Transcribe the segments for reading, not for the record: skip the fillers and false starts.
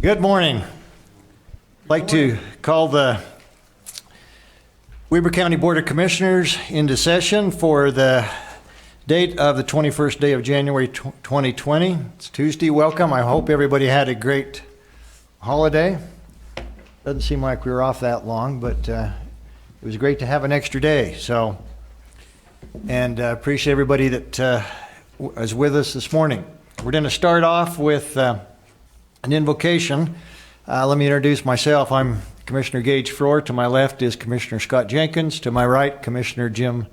Good morning. I'd like to call the Weber County Board of Commissioners into session for the date of the 21st day of January 2020. It's Tuesday. Welcome. I hope everybody had a great holiday. Doesn't seem like we were off that long, but it was great to have an extra day. And appreciate everybody that is with us this morning. We're going to start off with an invocation. Let me introduce myself. I'm Commissioner Gage Frohr. To my left is Commissioner Scott Jenkins. To my right, Commissioner Jim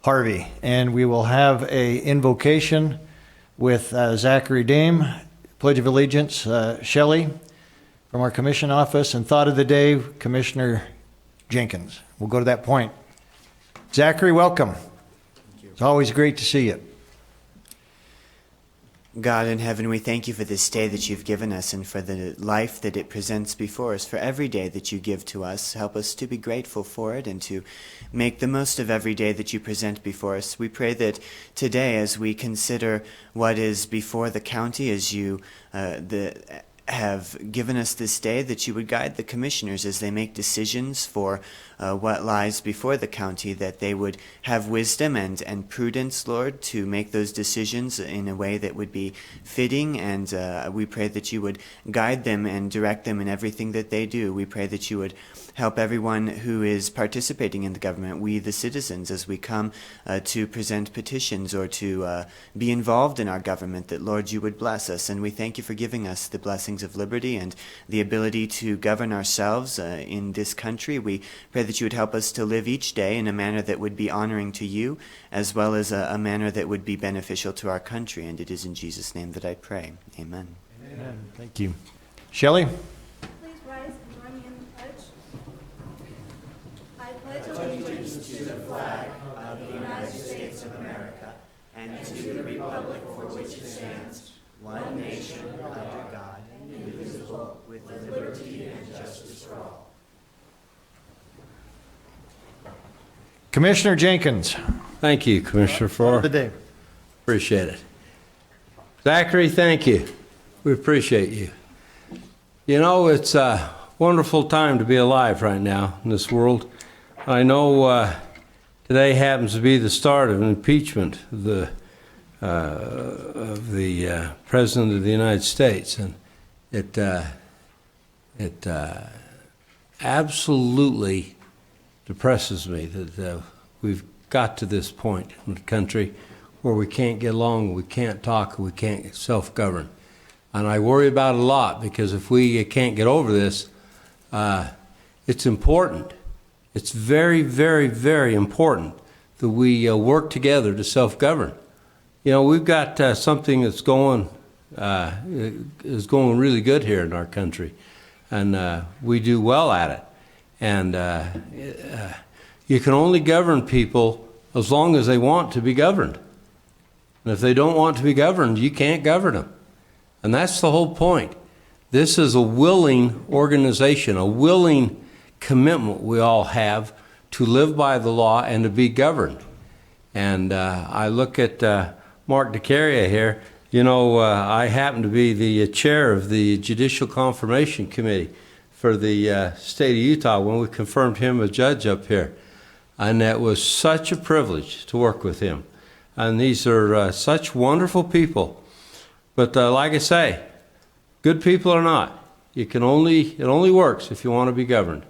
Harvey. And we will have a invocation with Zachary Dame, Pledge of Allegiance, Shelley from our commission office, and Thought of the Day, Commissioner Jenkins. We'll go to that point. Zachary, welcome. It's always great to see you. God in heaven, we thank you for this day that you've given us and for the life that it presents before us, for every day that you give to us. Help us to be grateful for it and to make the most of every day that you present before us. We pray that today, as we consider what is before the county, as you have given us this day, that you would guide the commissioners as they make decisions for what lies before the county, that they would have wisdom and prudence, Lord, to make those decisions in a way that would be fitting. And we pray that you would guide them and direct them in everything that they do. We pray that you would help everyone who is participating in the government, we the citizens, as we come to present petitions or to be involved in our government, that, Lord, you would bless us. And we thank you for giving us the blessings of liberty and the ability to govern ourselves in this country. We pray that you would help us to live each day in a manner that would be honoring to you, as well as a manner that would be beneficial to our country. And it is in Jesus' name that I pray. Amen. Amen. Thank you. Shelley? Please rise and join me in the pledge. I pledge allegiance to the flag of the United States of America and to the republic for which it stands, one nation under God, indivisible, with liberty and justice for all. Commissioner Jenkins. Thank you, Commissioner Frohr. The day. Appreciate it. Zachary, thank you. We appreciate you. You know, it's a wonderful time to be alive right now in this world. I know today happens to be the start of an impeachment of the President of the United States, and it absolutely depresses me that we've got to this point in the country where we can't get along, we can't talk, we can't self-govern. And I worry about it a lot, because if we can't get over this, it's important. It's very, very, very important that we work together to self-govern. You know, we've got something that's is going really good here in our country, and we do well at it. And you can only govern people as long as they want to be governed. And if they don't want to be governed, you can't govern them. And that's the whole point. This is a willing organization, a willing commitment we all have to live by the law and to be governed. And I look at Mark DeCaria here. You know, I happen to be the chair of the Judicial Confirmation Committee for the state of Utah when we confirmed him a judge up here. And that was such a privilege to work with him. And these are such wonderful people. But like I say, good people or not, it only works if you want to be governed.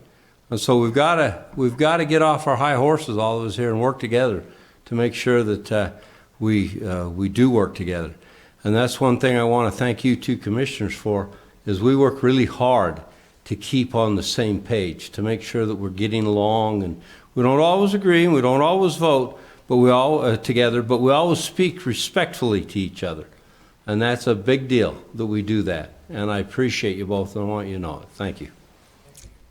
And so we've got to get off our high horses, all of us here, and work together to make sure that we do work together. And that's one thing I want to thank you two commissioners for, is we work really hard to keep on the same page, to make sure that we're getting along, and we don't always agree and we don't always vote, but we all together, but we always speak respectfully to each other. And that's a big deal that we do that. And I appreciate you both, and I want you to know it. Thank you.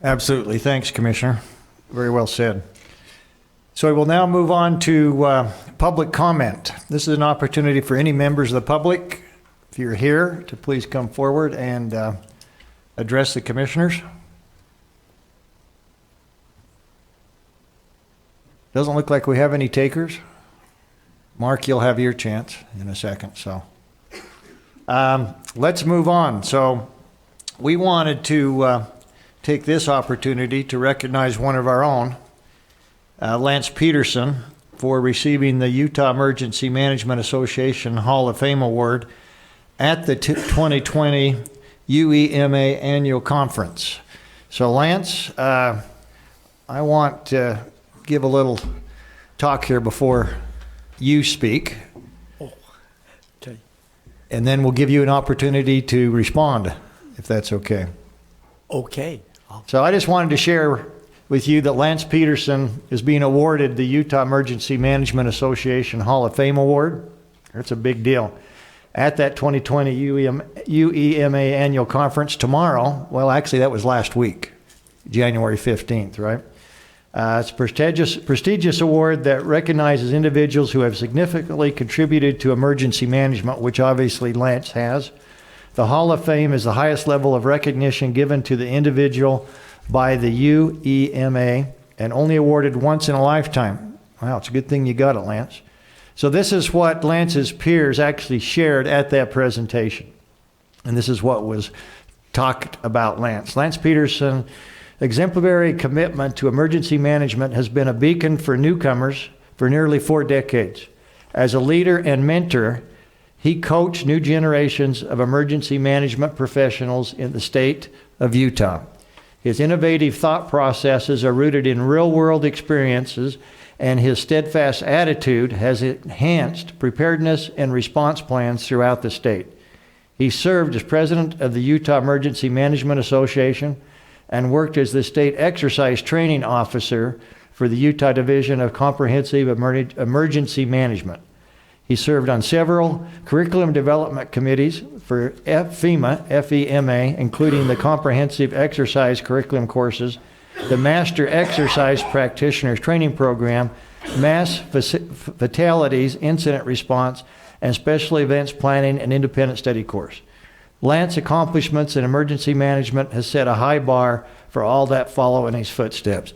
Absolutely. Thanks, Commissioner. Very well said. So we will now move on to public comment. This is an opportunity for any members of the public, if you're here, to please come forward and address the commissioners. Doesn't look like we have any takers. Mark, you'll have your chance in a second. So let's move on. So we wanted to take this opportunity to recognize one of our own, Lance Peterson, for receiving the Utah Emergency Management Association Hall of Fame Award at the 2020 UEMA Annual Conference. So Lance, I want to give a little talk here before you speak. Okay. And then we'll give you an opportunity to respond, if that's okay. Okay. So I just wanted to share with you that Lance Peterson is being awarded the Utah Emergency Management Association Hall of Fame Award. That's a big deal. At that 2020 UEMA Annual Conference tomorrow, well, actually that was last week, January 15th, right? It's a prestigious award that recognizes individuals who have significantly contributed to emergency management, which obviously Lance has. The Hall of Fame is the highest level of recognition given to the individual by the UEMA and only awarded once in a lifetime. Wow, it's a good thing you got it, Lance. So this is what Lance's peers actually shared at that presentation. And this is what was talked about Lance. Lance Peterson, exemplary commitment to emergency management has been a beacon for newcomers for nearly 4 decades. As a leader and mentor, he coached new generations of emergency management professionals in the state of Utah. His innovative thought processes are rooted in real-world experiences, and his steadfast attitude has enhanced preparedness and response plans throughout the state. He served as president of the Utah Emergency Management Association and worked as the state exercise training officer for the Utah Division of Comprehensive Emergency Management. He served on several curriculum development committees for FEMA, including the Comprehensive Exercise Curriculum courses, the Master Exercise Practitioners Training Program, Mass Fatalities Incident Response, and Special Events Planning and Independent Study course. Lance's accomplishments in emergency management has set a high bar for all that follow in his footsteps.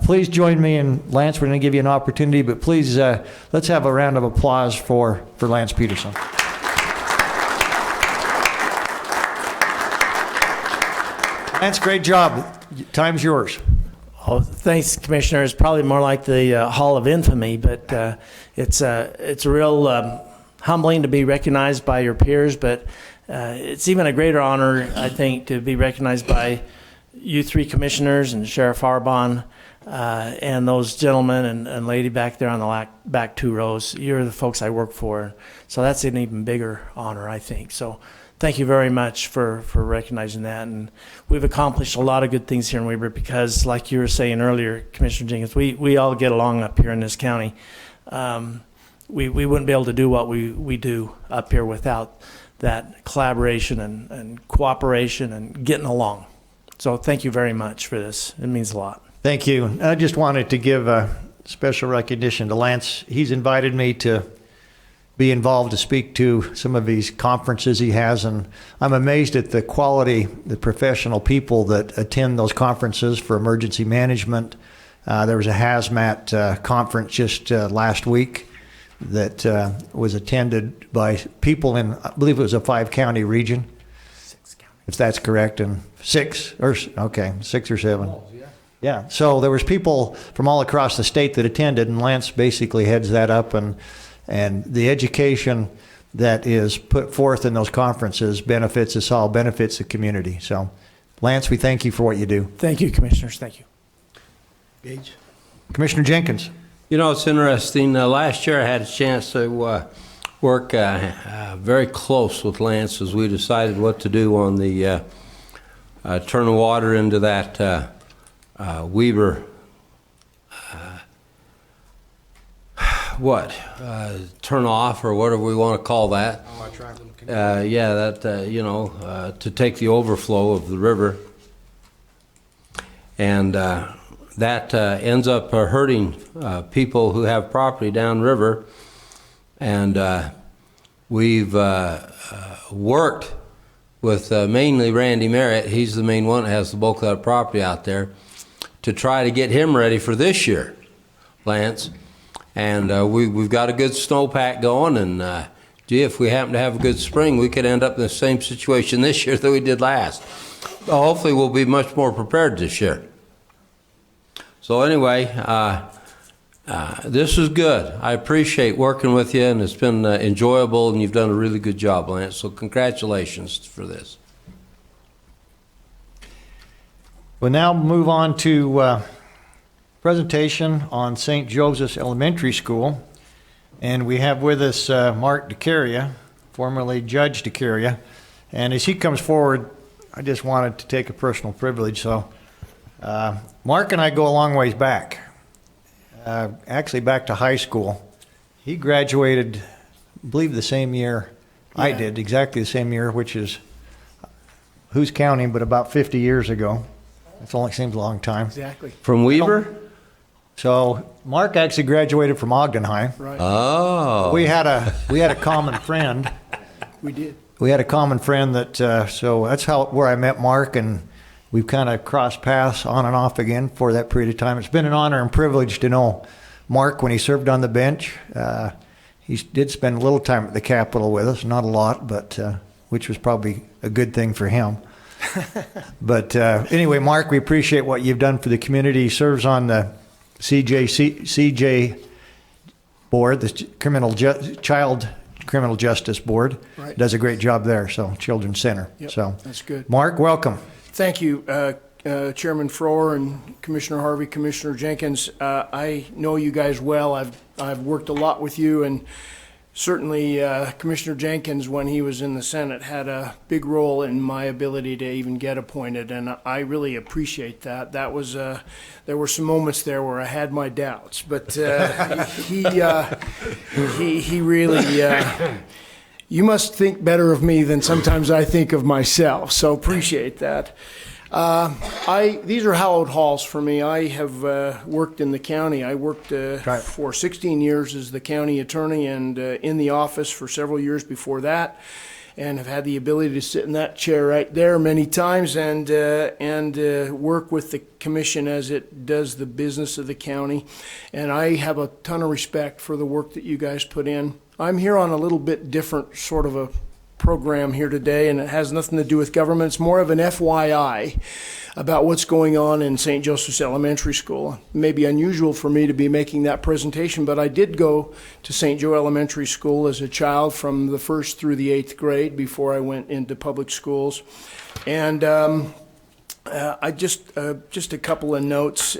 Please join me, and Lance, we're going to give you an opportunity, but please let's have a round of applause for Lance Peterson. Lance, great job. Time's yours. Oh, thanks, Commissioner. It's probably more like the Hall of Infamy, but it's real humbling to be recognized by your peers, but it's even a greater honor, I think, to be recognized by you 3 commissioners and Sheriff Arbonne and those gentlemen and lady back there on the back 2 rows. You're the folks I work for, so that's an even bigger honor, I think. So thank you very much for recognizing that. And we've accomplished a lot of good things here in Weber because, like you were saying earlier, Commissioner Jenkins, we all get along up here in this county. We wouldn't be able to do what we do up here without that collaboration and cooperation and getting along. So thank you very much for this. It means a lot. Thank you. I just wanted to give a special recognition to Lance. He's invited me to be involved to speak to some of these conferences he has, and I'm amazed at the quality, the professional people that attend those conferences for emergency management. There was a hazmat conference just last week that was attended by people in, I believe it was a 5-county region. 6 counties. If that's correct, and 6 or 7. Yeah. So there was people from all across the state that attended, and Lance basically heads that up, and the education that is put forth in those conferences benefits us all, benefits the community. So, Lance, we thank you for what you do. Thank you, Commissioners. Thank you. Gage. Commissioner Jenkins. You know, it's interesting. Last year I had a chance to work very close with Lance as we decided what to do on the turn the water into that Weber, turn off or whatever we want to call that. To take the overflow of the river. And that ends up hurting people who have property downriver. And we've worked with mainly Randy Merritt. He's the main one that has the bulk of that property out there, to try to get him ready for this year, Lance. And we've got a good snowpack going, and gee, if we happen to have a good spring, we could end up in the same situation this year that we did last. hopefully we'll be much more prepared this year. So anyway, this is good. I appreciate working with you, and it's been enjoyable, and you've done a really good job, Lance. So congratulations for this. We'll now move on to presentation on St. Joseph's Elementary School. And we have with us Mark DeCaria, formerly Judge DeCaria. And as he comes forward, I just wanted to take a personal privilege. So Mark and I go a long ways back, actually back to high school. He graduated, I believe, the same year I did, exactly the same year, which is, who's counting, but about 50 years ago. It only seems a long time. Exactly. From Weaver? So Mark actually graduated from Ogdenheim. Right. Oh. We had a common friend. We did. We had a common friend that, so that's where I met Mark, and we've kind of crossed paths on and off again for that period of time. It's been an honor and privilege to know Mark when he served on the bench. He did spend a little time at the Capitol with us, not a lot, but which was probably a good thing for him. But anyway, Mark, we appreciate what you've done for the community. He serves on the CJ board, the Child Criminal Justice Board. Right. Does a great job there, so Children's Center. Yep, So, that's good. Mark, welcome. Thank you, Chairman Frohr and Commissioner Harvey, Commissioner Jenkins. I know you guys well. I've worked a lot with you, and certainly Commissioner Jenkins, when he was in the Senate, had a big role in my ability to even get appointed, and I really appreciate that. That was there were some moments there where I had my doubts, but he really. You must think better of me than sometimes I think of myself, so appreciate that. These are hallowed halls for me. I have worked in the county. I worked for 16 years as the county attorney and in the office for several years before that, and have had the ability to sit in that chair right there many times and work with the commission as it does the business of the county. And I have a ton of respect for the work that you guys put in. I'm here on a little bit different sort of a program here today, and it has nothing to do with government. It's more of an FYI about what's going on in St. Joseph's Elementary School. It may be unusual for me to be making that presentation, but I did go to St. Joe Elementary School as a child from the 1st through the 8th grade before I went into public schools. And I just a couple of notes.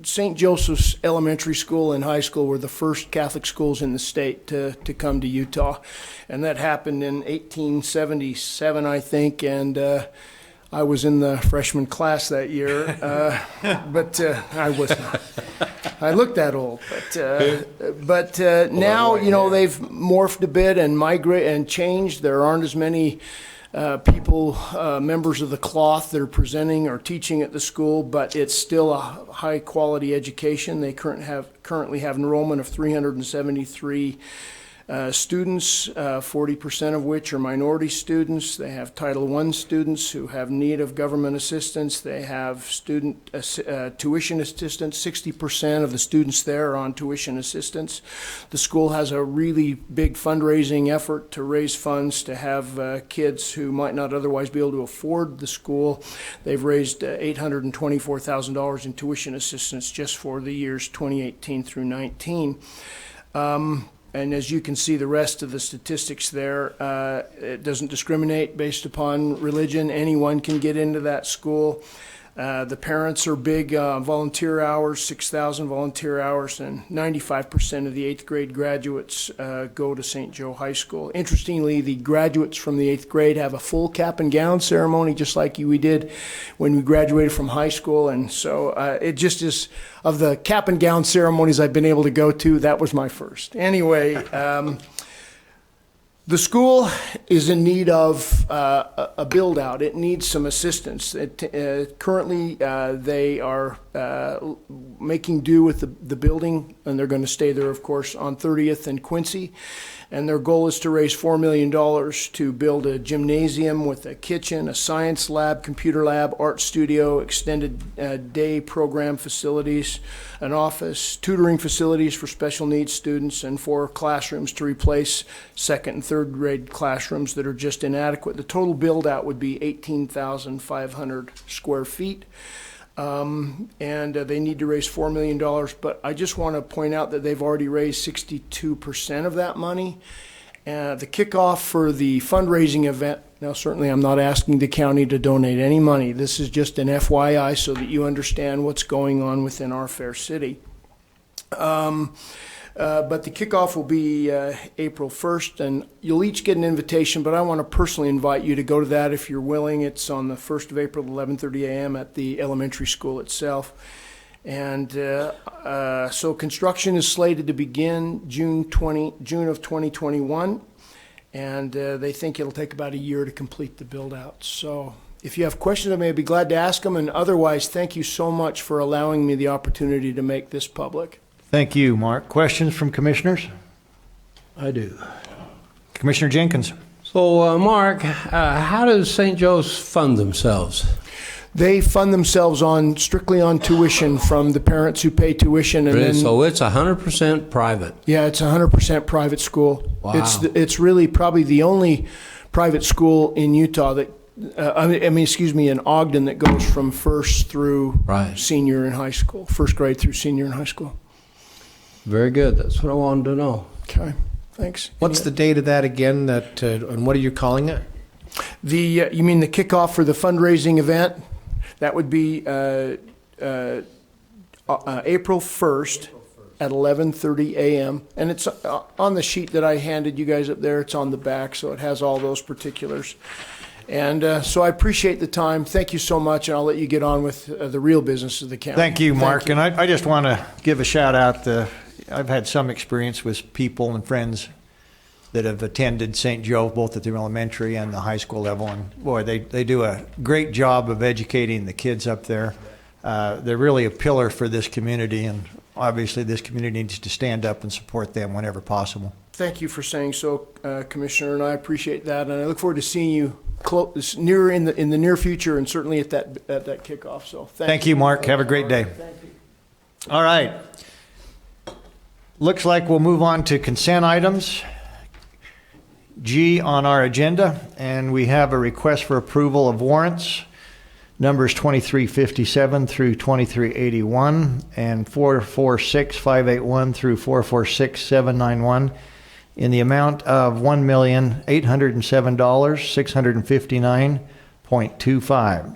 St. Joseph's Elementary School and high school were the first Catholic schools in the state to come to Utah, and that happened in 1877, I think, and I was in the freshman class that year, but I was not. I looked that old, but now, you know, they've morphed a bit and migrated and changed. There aren't as many people, members of the cloth that are presenting or teaching at the school, but it's still a high quality education. They currently have enrollment of 373 students, 40% of which are minority students. They have Title I students who have need of government assistance. They have student tuition assistance. 60% of the students there are on tuition assistance. The school has a really big fundraising effort to raise funds to have kids who might not otherwise be able to afford the school. They've raised $824,000 in tuition assistance just for the years 2018 through 19. And as you can see, the rest of the statistics there, it doesn't discriminate based upon religion. Anyone can get into that school. The parents are big volunteer hours, 6,000 volunteer hours, and 95% of the 8th grade graduates go to St. Joe High School. Interestingly, the graduates from the 8th grade have a full cap and gown ceremony, just like we did when we graduated from high school. And so it just is, of the cap and gown ceremonies I've been able to go to, that was my first. Anyway, the school is in need of a build out. It needs some assistance. Currently, they are making do with the building, and they're going to stay there, of course, on 30th and Quincy. And their goal is to raise $4 million to build a gymnasium with a kitchen, a science lab, computer lab, art studio, extended day program facilities, an office, tutoring facilities for special needs students, and 4 classrooms to replace second and third third grade classrooms that are just inadequate. The total build out would be 18,500 square feet. And they need to raise $4 million, but I just want to point out that they've already raised 62% of that money. The kickoff for the fundraising event, now certainly I'm not asking the county to donate any money. This is just an FYI so that you understand what's going on within our fair city. But the kickoff will be April 1st, and you'll each get an invitation, but I want to personally invite you to go to that if you're willing. It's on the 1st of April, 11:30 a.m. at the elementary school itself. And so construction is slated to begin June of 2021, and they think it'll take about a year to complete the build-out. So if you have questions, I may be glad to ask them, and otherwise, thank you so much for allowing me the opportunity to make this public. Thank you, Mark. Questions from commissioners? I do. Commissioner Jenkins. So, Mark, how does St. Joe's fund themselves? They fund themselves strictly on tuition from the parents who pay tuition, and then So it's 100% private. yeah, it's 100% private school. Wow. It's really probably the only private school in Utah that in Ogden that goes from first through Right. senior in high school, first grade through senior in high school. Very good. That's what I wanted to know. Okay, thanks. What's the date of that again? And what are you calling it? You mean the kickoff for the fundraising event? That would be April 1st at 11:30 a.m. And it's on the sheet that I handed you guys up there. It's on the back, so it has all those particulars. And so I appreciate the time. Thank you so much, and I'll let you get on with the real business of the county. Thank you, Mark. you. And I just want to give a shout out. I've had some experience with people and friends that have attended St. Joe, both at the elementary and the high school level. And boy, they do a great job of educating the kids up there. They're really a pillar for this community, and obviously this community needs to stand up and support them whenever possible. Thank you for saying so, Commissioner, and I appreciate that. And I look forward to seeing you near in the near future, and certainly at that kickoff. So Thank you, Mark. Have a great day. Thank you. All right. Looks like we'll move on to consent items. G on our agenda, and we have a request for approval of warrants, numbers 2357 through 2381 and 446581 through 446791 in the amount of $1,807,659.25.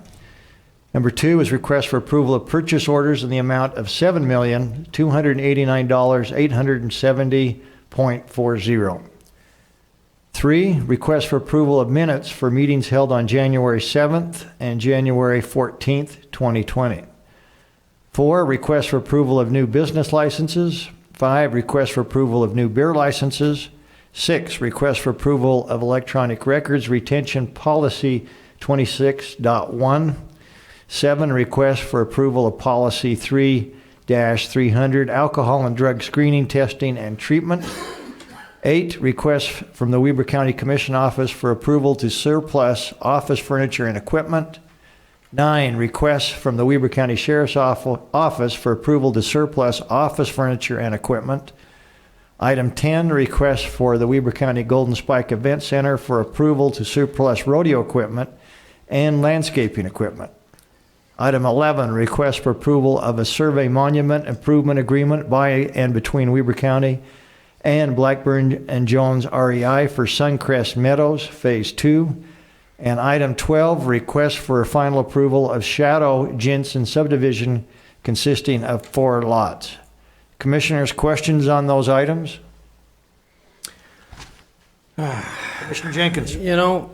Number 2 is request for approval of purchase orders in the amount of $7,289,870.40. 3, request for approval of minutes for meetings held on January 7th and January 14th, 2020. 4, request for approval of new business licenses. 5, request for approval of new beer licenses. 6, request for approval of electronic records retention policy 26.1. 7, request for approval of policy 3-300, alcohol and drug screening, testing, and treatment. 8, request from the Weber County Commission Office for approval to surplus office furniture and equipment. 9, request from the Weber County Sheriff's Office for approval to surplus office furniture and equipment. Item 10, request for the Weber County Golden Spike Event Center for approval to surplus rodeo equipment and landscaping equipment. Item 11, request for approval of a survey monument improvement agreement by and between Weber County and Blackburn and Jones REI for Suncrest Meadows, Phase 2. And item 12, request for final approval of Shadow Jensen subdivision consisting of 4 lots. Commissioners, questions on those items? Commissioner Jenkins. You know,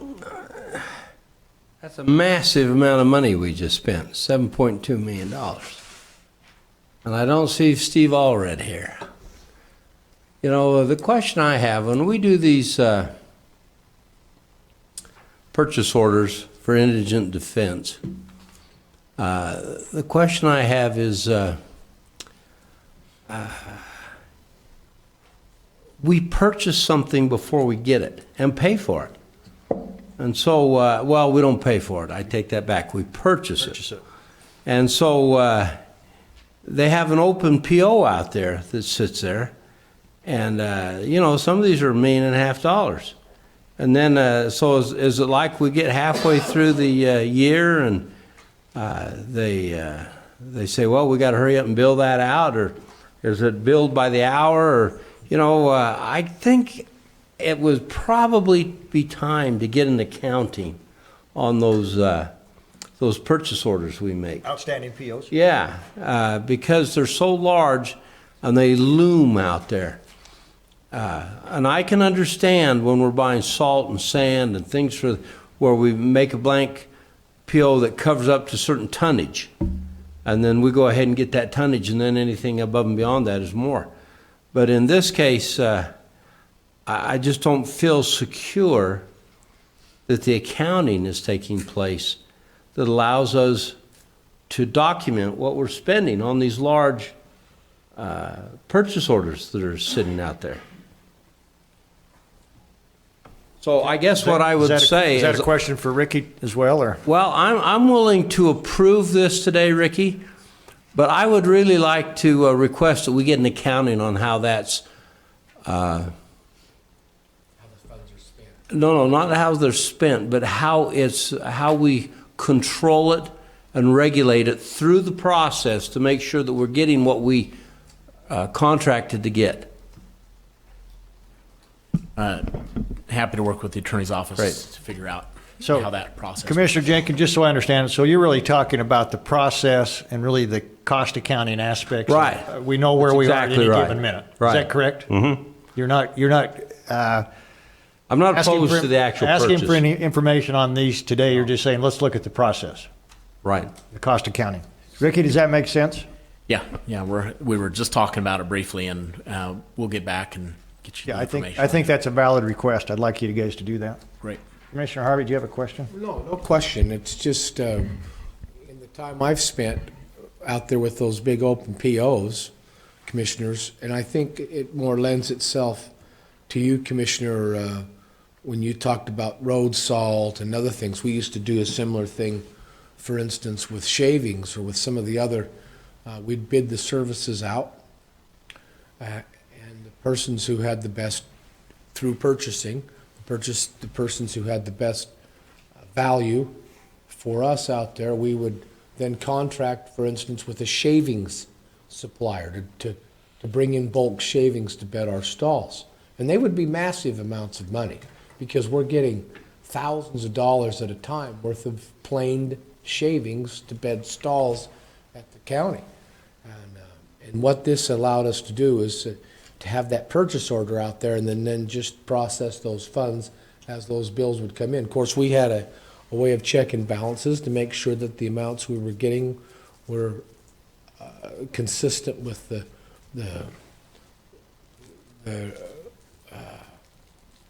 that's a massive amount of money we just spent, $7.2 million. And I don't see Steve Allred here. You know, the question I have, when we do these purchase orders for indigent defense, the question I have is, we purchase something before we get it and pay for it. And so, well, we don't pay for it. I take that back. We purchase it. And so they have an open PO out there that sits there. And, you know, some of these are $1.5 million. And then, so is it like we get halfway through the year and they say, well, we got to hurry up and bill that out, or is it billed by the hour? Or, I think it would probably be time to get an accounting on those purchase orders we make. Outstanding POs. Yeah, because they're so large and they loom out there. And I can understand when we're buying salt and sand and things where we make a blank PO that covers up to certain tonnage. And then we go ahead and get that tonnage, and then anything above and beyond that is more. But in this case, I just don't feel secure that the accounting is taking place that allows us to document what we're spending on these large purchase orders that are sitting out there. So I guess what I would say is that a question for Ricky as well, or? Well, I'm willing to approve this today, Ricky, but I would really like to request that we get an accounting on how that's. No, not how they're spent, but how we control it and regulate it through the process to make sure that we're getting what we contracted to get. Happy to work with the attorney's office Great. to figure out So, how that process. Commissioner Jenkins, just so I understand, so you're really talking about the process and really the cost accounting aspects. Right. We know where That's we are at exactly any right. given minute. Right. Is that correct? Mm-hmm. You're not I'm not asking opposed for, to the actual asking purchase. for any information on these today. You're just saying, let's look at the process, Right. the cost accounting. Ricky, does that make sense? Yeah. We were just talking about it briefly, and we'll get back and get you Yeah, the information. I think that's a valid request. I'd like you guys to do that. Great. Commissioner Harvey, do you have a question? No question. It's just, in the time I've spent out there with those big open POs, commissioners, and I think it more lends itself to you, Commissioner, when you talked about road salt and other things. We used to do a similar thing, for instance, with shavings or with some of the other, we'd bid the services out, and the persons who had the best, through purchasing, the persons who had the best value for us out there, we would then contract, for instance, with a shavings supplier to bring in bulk shavings to bed our stalls. And they would be massive amounts of money, because we're getting thousands of dollars at a time worth of planed shavings to bed stalls at the county. And what this allowed us to do is to have that purchase order out there, and then just process those funds as those bills would come in. Of course, we had a way of checking balances to make sure that the amounts we were getting were consistent with the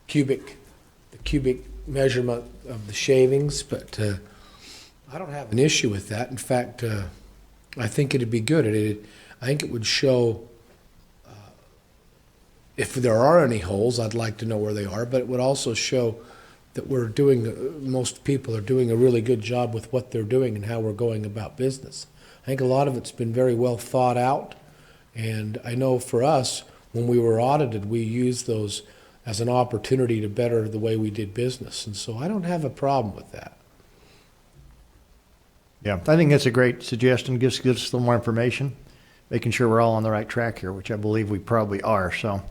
cubic measurement of the shavings, but I don't have an issue with that. In fact, I think it'd be good. I think it would show, if there are any holes, I'd like to know where they are, but it would also show that most people are doing a really good job with what they're doing and how we're going about business. I think a lot of it's been very well thought out, and I know for us, when we were audited, we used those as an opportunity to better the way we did business, and so I don't have a problem with that. Yeah, I think that's a great suggestion. Gives us a little more information, making sure we're all on the right track here, which I believe we probably are. So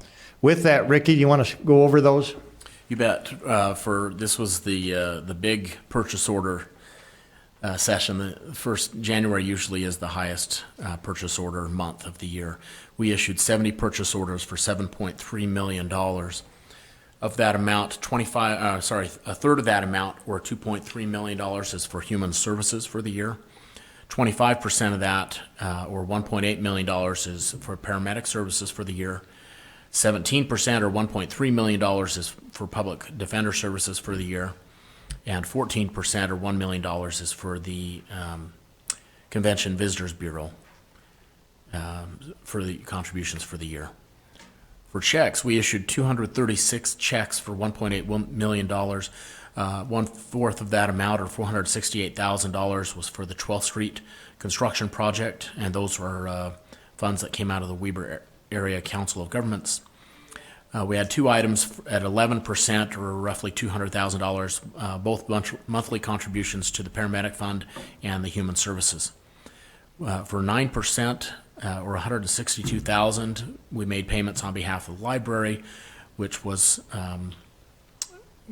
with that, Ricky, do you want to go over those? You bet. This was the big purchase order session. The first January usually is the highest purchase order month of the year. We issued 70 purchase orders for $7.3 million. Of that amount, a third of that amount, or $2.3 million, is for human services for the year. 25% of that, or $1.8 million, is for paramedic services for the year. 17%, or $1.3 million, is for public defender services for the year. And 14%, or $1 million, is for the Convention Visitors Bureau for the contributions for the year. For checks, we issued 236 checks for $1.8 million. 1/4 of that amount, or $468,000, was for the 12th Street construction project, and those were funds that came out of the Weber Area Council of Governments. We had two items at 11%, or roughly $200,000, both monthly contributions to the paramedic fund and the human services. For 9%, or $162,000, we made payments on behalf of the library, which was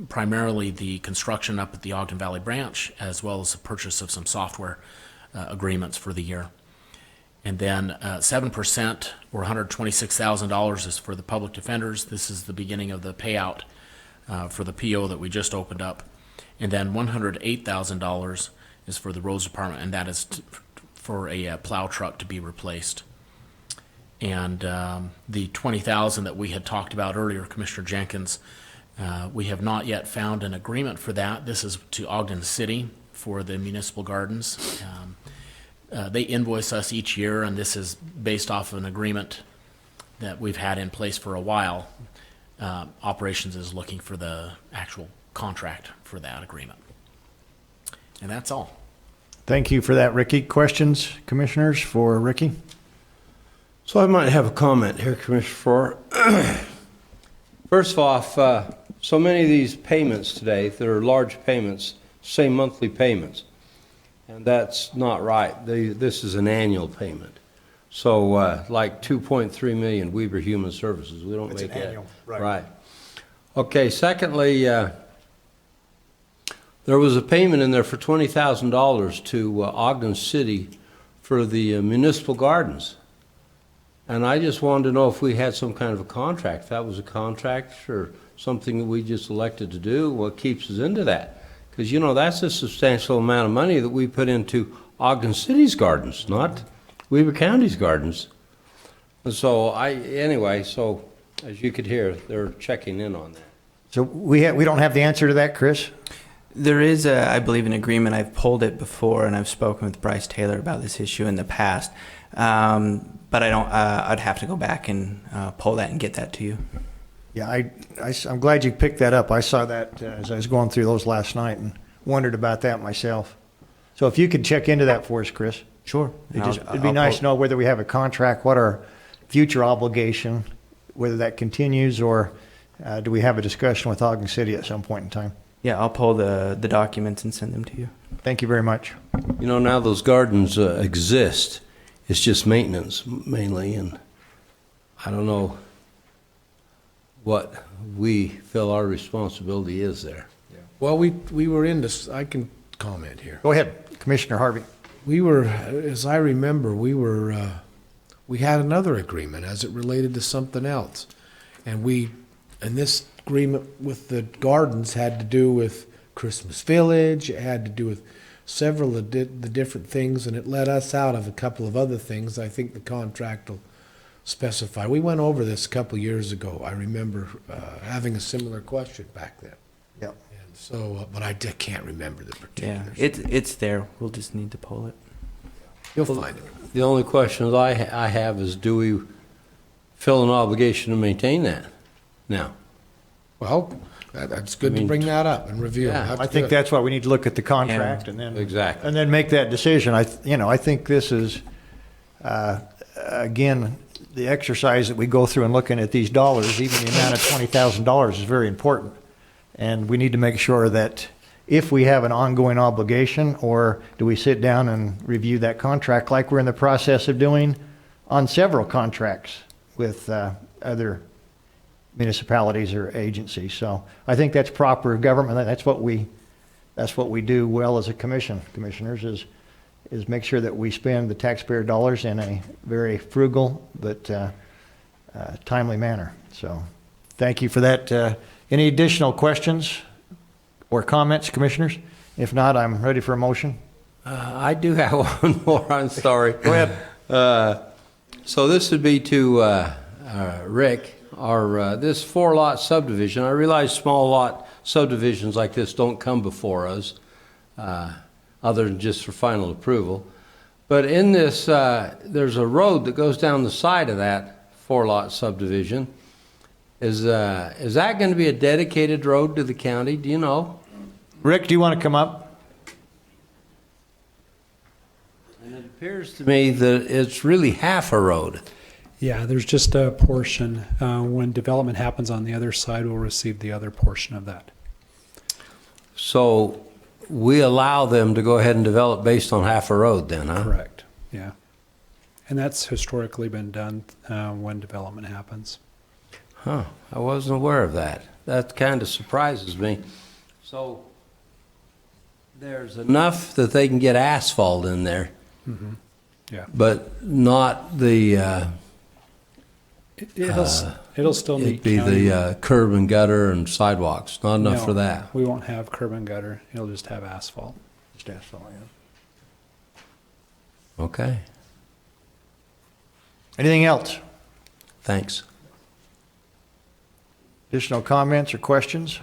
primarily the construction up at the Ogden Valley branch, as well as the purchase of some software agreements for the year. And then 7%, or $126,000, is for the public defenders. This is the beginning of the payout for the PO that we just opened up. And then $108,000 is for the roads department, and that is for a plow truck to be replaced. And the $20,000 that we had talked about earlier, Commissioner Jenkins, we have not yet found an agreement for that. This is to Ogden City for the municipal gardens. They invoice us each year, and this is based off of an agreement that we've had in place for a while. Operations is looking for the actual contract for that agreement. And that's all. Thank you for that, Ricky. Questions, commissioners, for Ricky? So I might have a comment here, Commissioner Farrar. First off, so many of these payments today, that are large payments, say monthly payments. And that's not right. This is an annual payment. So like 2.3 million Weber Human Services. We don't It's make an that. annual, right. Right. Okay, secondly, there was a payment in there for $20,000 to Ogden City for the municipal gardens. And I just wanted to know if we had some kind of a contract. If that was a contract or something that we just elected to do, what keeps us into that? Because, you know, that's a substantial amount of money that we put into Ogden City's gardens, not Weber County's gardens. And so anyway, so as you could hear, they're checking in on that. So we don't have the answer to that, Chris? There is, I believe, an agreement. I've pulled it before, and I've spoken with Bryce Taylor about this issue in the past. But I don't. I'd have to go back and pull that and get that to you. Yeah, I'm glad you picked that up. I saw that as I was going through those last night and wondered about that myself. So if you could check into that for us, Chris. Sure. It'd be nice to know whether we have a contract, what our future obligation, whether that continues, or do we have a discussion with Ogden City at some point in time? Yeah, I'll pull the documents and send them to you. Thank you very much. You know, now those gardens exist. It's just maintenance mainly, and I don't know what we feel our responsibility is there. Well, we were in this, I can comment here. Go ahead, Commissioner Harvey. We were, as I remember, we had another agreement as it related to something else. And this agreement with the gardens had to do with Christmas Village, it had to do with several of the different things, and it let us out of a couple of other things I think the contract will specify. We went over this a couple of years ago. I remember having a similar question back then. Yep. And so, but I can't remember the Yeah, particulars. it's there. We'll just need to pull it. You'll find it. The only question I have is, do we feel an obligation to maintain that now? Well, that's good I mean, to bring that up and review. yeah, We'll have I to think do it. that's why we need to look at the contract and then Exactly. and then make that decision. I think this is again the exercise that we go through and looking at these dollars. Even the amount of $20,000 is very important, and we need to make sure that if we have an ongoing obligation, or do we sit down and review that contract like we're in the process of doing on several contracts with other municipalities or agencies. So I think that's proper government. That's what we do well as a commission, commissioners, is make sure that we spend the taxpayer dollars in a very frugal but timely manner. So thank you for that. Any additional questions or comments, commissioners? If not, I'm ready for a motion. I do have one more. I'm sorry. Go ahead. So this would be to Rick. This 4-lot subdivision. I realize small lot subdivisions like this don't come before us, other than just for final approval. But in this, there's a road that goes down the side of that 4-lot subdivision. Is that going to be a dedicated road to the county? Do you know? Rick, do you want to come up? And it appears to me that it's really half a road. Yeah, there's just a portion. When development happens on the other side, we'll receive the other portion of that. So we allow them to go ahead and develop based on half a road then, huh? Correct, yeah. And that's historically been done when development happens. Huh, I wasn't aware of that. That kind of surprises me. So there's enough that they can get asphalt in there, Mm-hmm. Yeah. but not the, It'll still it'd need be county. the curb and gutter and sidewalks, not enough No, for that. We won't have curb and gutter. It'll just have asphalt. Just asphalt, yeah. Okay, Anything else? thanks. Additional comments or questions?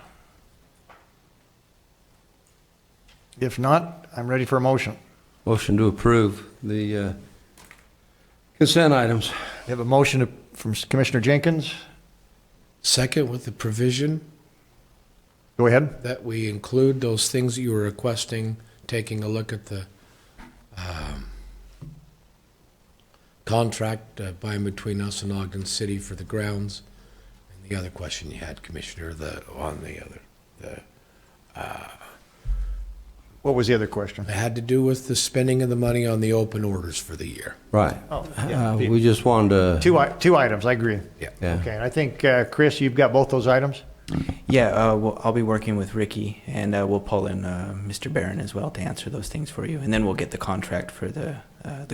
If not, I'm ready for a motion. Motion to approve the consent items. We have a motion from Commissioner Jenkins. Second, with the provision Go ahead. that we include those things that you were requesting, taking a look at the contract by and between us and Ogden City for the grounds. And the other question you had, Commissioner, What was the other question? it had to do with the spending of the money on the open orders for the year. Right. Oh, yeah. We just wanted to, Two items, I agree. yeah. Okay, and I think, Chris, you've got both those items? Yeah, I'll be working with Ricky, and we'll pull in Mr. Barron as well to answer those things for you, and then we'll get the contract for the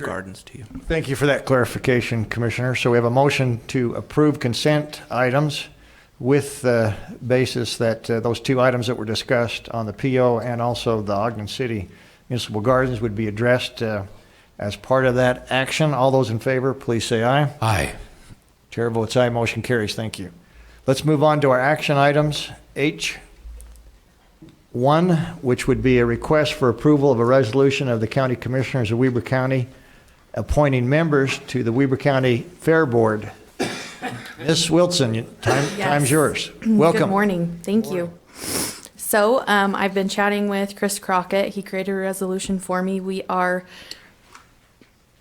gardens to you. Thank you for that clarification, Commissioner. So we have a motion to approve consent items with the basis that those two items that were discussed on the PO and also the Ogden City Municipal Gardens would be addressed as part of that action. All those in favor, please say aye. Aye. Chair votes aye, motion carries. Thank you. Let's move on to our action items. H1, which would be a request for approval of a resolution of the County Commissioners of Weber County appointing members to the Weber County Fair Board. Ms. Wilson, time's yours. Welcome. Good morning. Thank you. So I've been chatting with Chris Crockett. He created a resolution for me. We are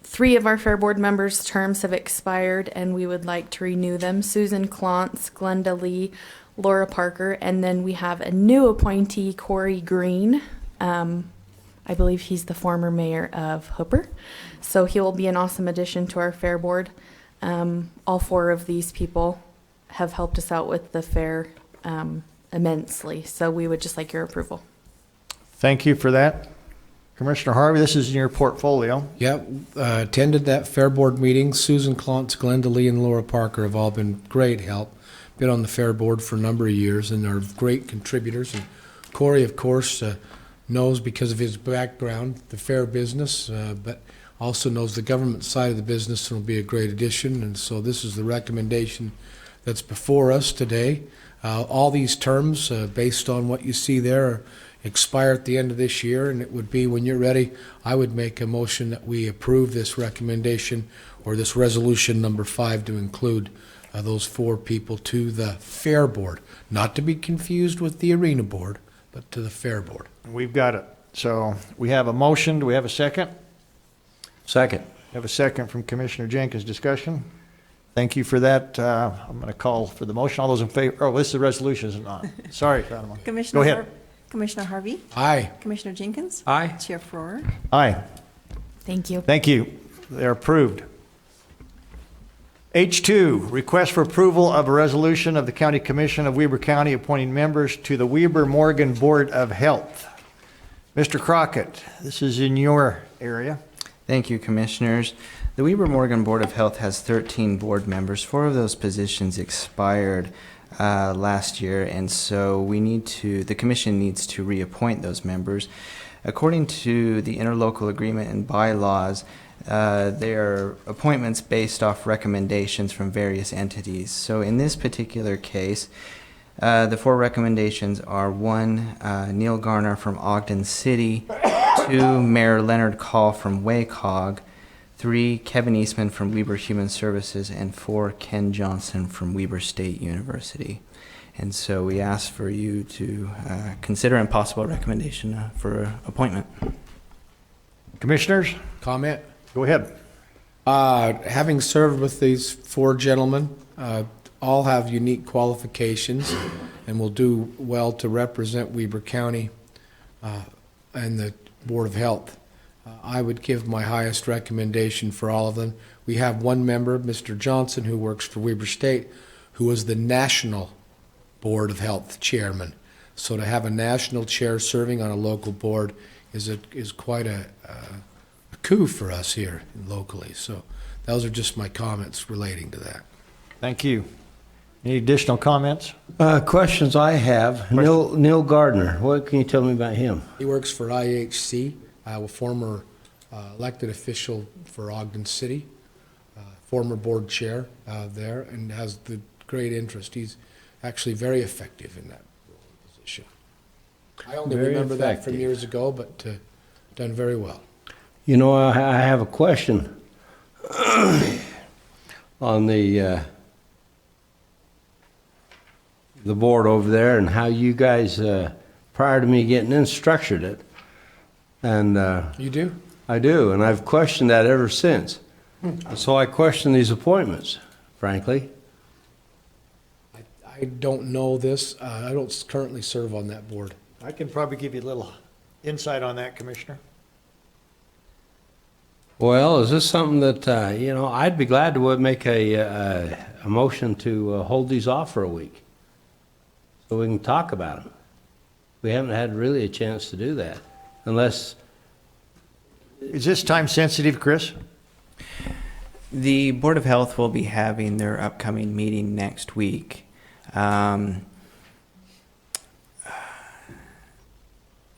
3 of our Fair Board members' terms have expired, and we would like to renew them. Susan Klontz, Glenda Lee, Laura Parker, and then we have a new appointee, Corey Green. I believe he's the former mayor of Hooper. So he will be an awesome addition to our Fair Board. All 4 of these people have helped us out with the fair immensely. So we would just like your approval. Thank you for that. Commissioner Harvey, this is in your portfolio. Yep, attended that Fair Board meeting. Susan Klontz, Glenda Lee, and Laura Parker have all been great help. Been on the Fair Board for a number of years and are great contributors. And Corey, of course, knows because of his background the fair business, but also knows the government side of the business and will be a great addition. And so this is the recommendation that's before us today. All these terms, based on what you see there, expire at the end of this year, and it would be, when you're ready, I would make a motion that we approve this recommendation or this resolution number 5 to include those 4 people to the Fair Board, not to be confused with the Arena Board, but to the Fair Board. We've got it. So we have a motion. Do we have a second? Second. We have a second from Commissioner Jenkins. Discussion? Thank you for that. I'm going to call for the motion. All those in favor? Oh, this is the resolution, is it not? Sorry, Fatima. Commissioner Go ahead. Commissioner Harvey? Aye. Commissioner Jenkins? Aye. Chair Floor? Aye. Thank you. Thank you. They're approved. H2, request for approval of a resolution of the County Commission of Weber County appointing members to the Weber Morgan Board of Health. Mr. Crockett, this is in your area. Thank you, Commissioners. The Weber Morgan Board of Health has 13 board members. 4 of those positions expired last year, and so the Commission needs to reappoint those members. According to the interlocal agreement and bylaws, they are appointments based off recommendations from various entities. So in this particular case, the 4 recommendations are 1, Neil Garner from Ogden City, 2, Mayor Leonard Call from WACOG, 3, Kevin Eastman from Weber Human Services, and 4, Ken Johnson from Weber State University. And so we ask for you to consider a possible recommendation for appointment. Commissioners, Comment? go ahead. Having served with these four gentlemen, all have unique qualifications and will do well to represent Weber County and the Board of Health. I would give my highest recommendation for all of them. We have one member, Mr. Johnson, who works for Weber State, who was the National Board of Health chairman. So to have a national chair serving on a local board is quite a coup for us here locally. So those are just my comments relating to that. Thank you. Any additional comments? Questions I have. Neil Gardner, what can you tell me about him? He works for IHC, a former elected official for Ogden City, former board chair there, and has the great interest. He's actually very effective in that position. I only Very remember that effective. from years ago, but done very well. You know, I have a question on the board over there and how you guys, prior to me getting in, structured it. And You do? I do, and I've questioned that ever since. So I question these appointments, frankly. I don't know this. I don't currently serve on that board. I can probably give you a little insight on that, Commissioner. Well, is this something that, I'd be glad to make a motion to hold these off for a week so we can talk about them. We haven't had really a chance to do that unless, Is this time sensitive, Chris? The Board of Health will be having their upcoming meeting next week.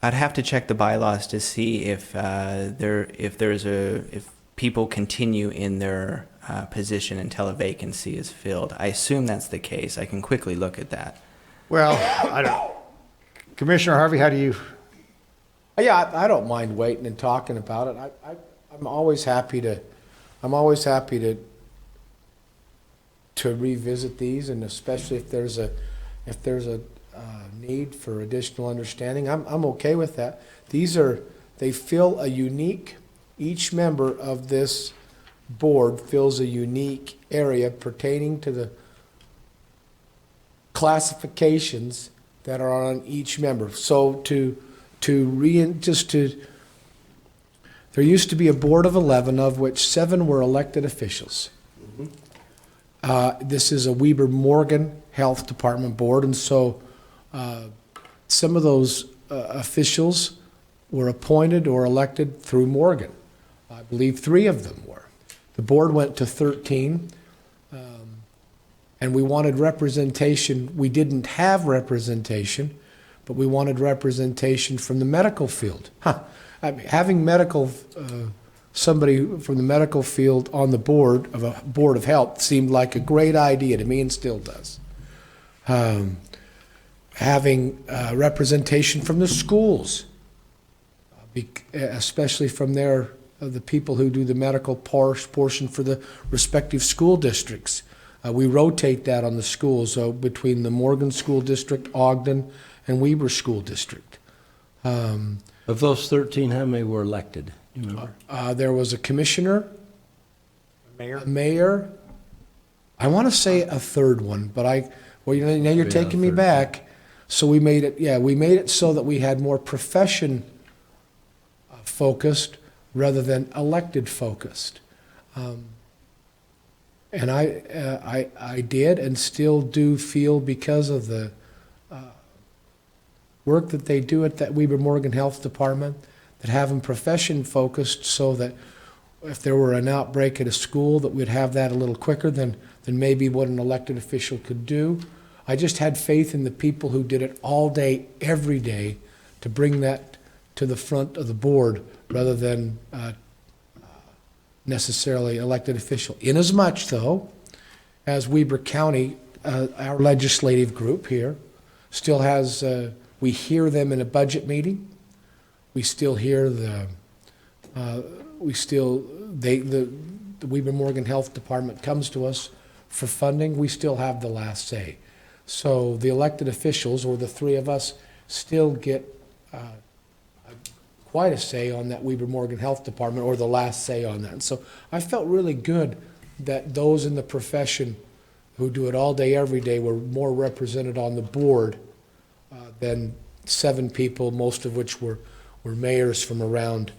I'd have to check the bylaws to see if if people continue in their position until a vacancy is filled. I assume that's the case. I can quickly look at that. Well, I don't. Commissioner Harvey, how do you? Yeah, I don't mind waiting and talking about it. I'm always happy to revisit these, and especially if there's a need for additional understanding, I'm okay with that. They fill a unique. Each member of this board fills a unique area pertaining to the classifications that are on each member. So there used to be a board of 11, of which 7 were elected officials. This is a Weber Morgan Health Department board, and so some of those officials were appointed or elected through Morgan. I believe 3 of them were. The board went to 13, and we wanted representation. We didn't have representation, but we wanted representation from the medical field. I mean, having somebody from the medical field on the board of a board of health seemed like a great idea to me, and still does. Having representation from the schools, especially from the people who do the medical portion for the respective school districts. We rotate that on the schools, so between the Morgan School District, Ogden, and Weber School District. of those 13, how many were elected? Do you remember? There was a commissioner, Mayor? a mayor. I want to say a third one, but now you're Yeah, taking me third. back. So we made it so that we had more profession focused rather than elected focused. And I did and still do feel, because of the work that they do at that Weber Morgan Health Department, that having profession focused, so that if there were an outbreak at a school, that we'd have that a little quicker than maybe what an elected official could do. I just had faith in the people who did it all day, every day, to bring that to the front of the board rather than necessarily elected official. Inasmuch, though, as Weber County, our legislative group here, still has, we hear them in a budget meeting. We still hear the Weber Morgan Health Department comes to us for funding. We still have the last say. So the elected officials, or the 3 of us, still get quite a say on that Weber Morgan Health Department, or the last say on that. And so I felt really good that those in the profession who do it all day, every day, were more represented on the board than 7 people, most of which were mayors from around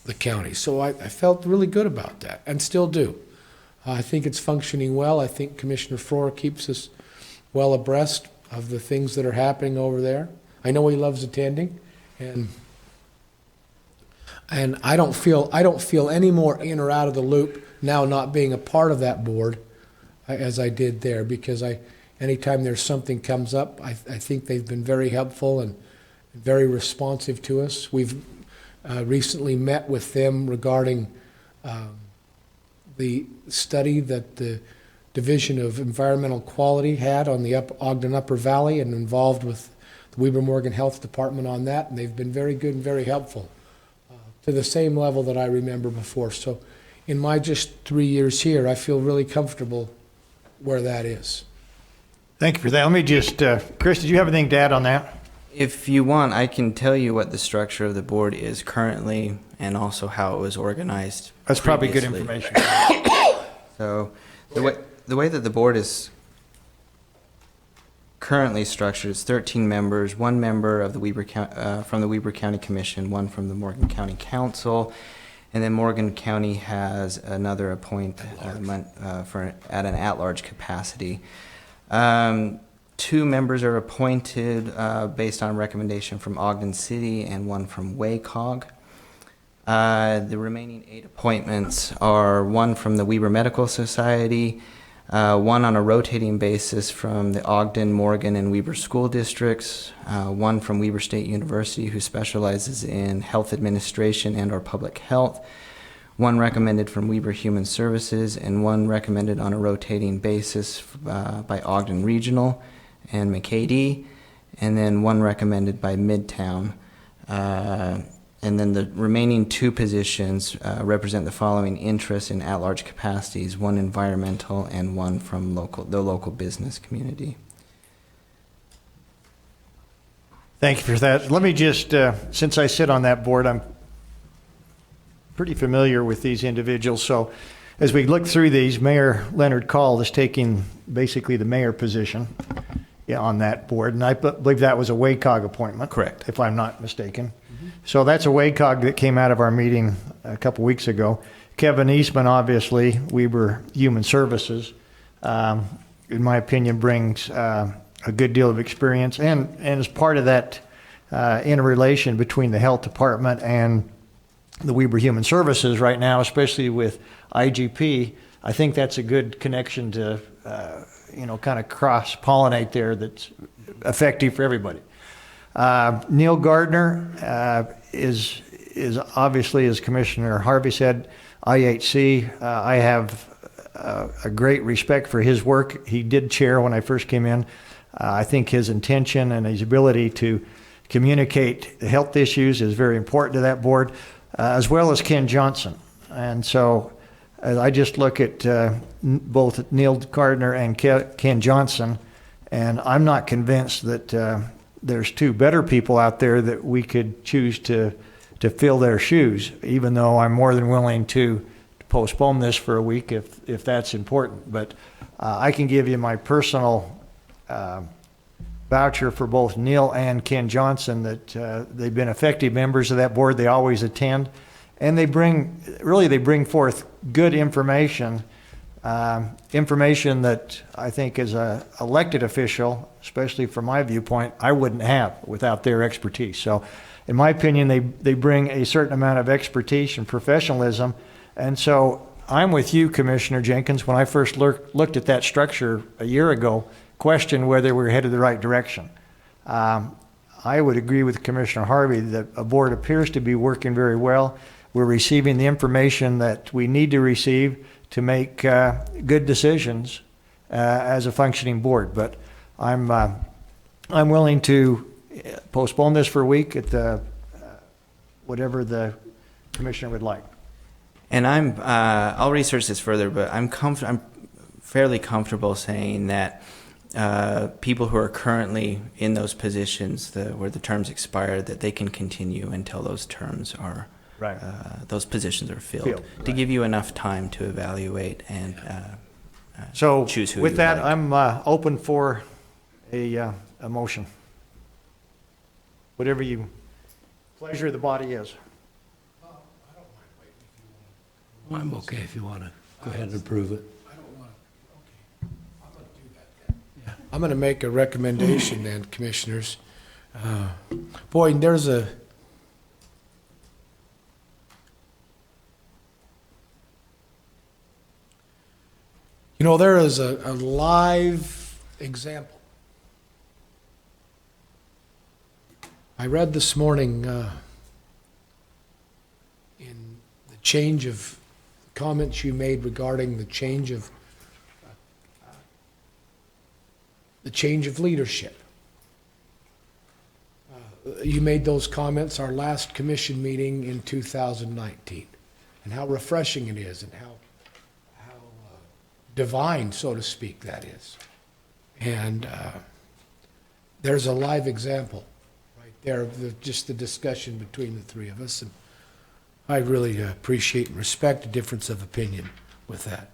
the county. So I felt really good about that, and still do. I think it's functioning well. I think Commissioner Floor keeps us well abreast of the things that are happening over there. I know he loves attending, and I don't feel any more in or out of the loop now, not being a part of that board, as I did there, because anytime there's something comes up, I think they've been very helpful and very responsive to us. We've recently met with them regarding the study that the Division of Environmental Quality had on the Ogden Upper Valley, and involved with the Weber Morgan Health Department on that, and they've been very good and very helpful to the same level that I remember before. So in my just 3 years here, I feel really comfortable where that is. Thank you for that. Let me just, Chris, did you have anything to add on that? If you want, I can tell you what the structure of the board is currently, and also how it was organized. That's probably good previously. information. So the way that the board is currently structured is 13 members, 1 member of the from the Weber County Commission, 1 from the Morgan County Council, and then Morgan County has another appointment at an at-large capacity. 2 members are appointed based on recommendation from Ogden City, and 1 from WACOG. The remaining 8 appointments are 1 from the Weber Medical Society, 1 on a rotating basis from the Ogden, Morgan, and Weber school districts, 1 from Weber State University, who specializes in health administration and/or public health, 1 recommended from Weber Human Services, and 1 recommended on a rotating basis by Ogden Regional and McCady, and then 1 recommended by Midtown. And then the remaining 2 positions represent the following interests in at-large capacities: 1 environmental and 1 from the local business community. Thank you for that. Let me just, since I sit on that board, I'm pretty familiar with these individuals. So as we look through these, Mayor Leonard Call is taking basically the mayor position on that board, and I believe that was a WACOG appointment. Correct. If I'm not mistaken. So that's a WACOG that came out of our meeting a couple weeks ago. Kevin Eastman, obviously, Weber Human Services, in my opinion, brings a good deal of experience, and is part of that interrelation between the health department and the Weber Human Services right now, especially with IGP. I think that's a good connection to, kind of cross-pollinate there that's effective for everybody. Neil Gardner is obviously, as Commissioner Harvey said, IHC. I have a great respect for his work. He did chair when I first came in. I think his intention and his ability to communicate the health issues is very important to that board, as well as Ken Johnson. And so I just look at both Neil Gardner and Ken Johnson, and I'm not convinced that there's 2 better people out there that we could choose to fill their shoes, even though I'm more than willing to postpone this for a week if that's important. But I can give you my personal voucher for both Neil and Ken Johnson that they've been effective members of that board. They always attend, and they bring forth good information, information that I think as a elected official, especially from my viewpoint, I wouldn't have without their expertise. So in my opinion, they bring a certain amount of expertise and professionalism. And so I'm with you, Commissioner Jenkins. When I first looked at that structure a year ago, questioned whether we were headed the right direction. I would agree with Commissioner Harvey that a board appears to be working very well. We're receiving the information that we need to receive to make good decisions as a functioning board. But I'm willing to postpone this for a week at the whatever the commissioner would like. And I'll research this further, but I'm fairly comfortable saying that people who are currently in those positions where the terms expire, that they can continue until those terms are, Right. those positions are filled, Filled, to give you enough time to evaluate and So choose who with you that, like. I'm open for a motion. Whatever you, pleasure of the body is. I'm okay if you want to go ahead and approve it. I'm going to make a recommendation then, commissioners. Boy, there's a, there is a live example. I read this morning in the change of comments you made regarding the change of leadership. You made those comments our last commission meeting in 2019, and how refreshing it is, and how divine, so to speak, that is. And there's a live example right there of just the discussion between the three of us, and I really appreciate and respect the difference of opinion with that.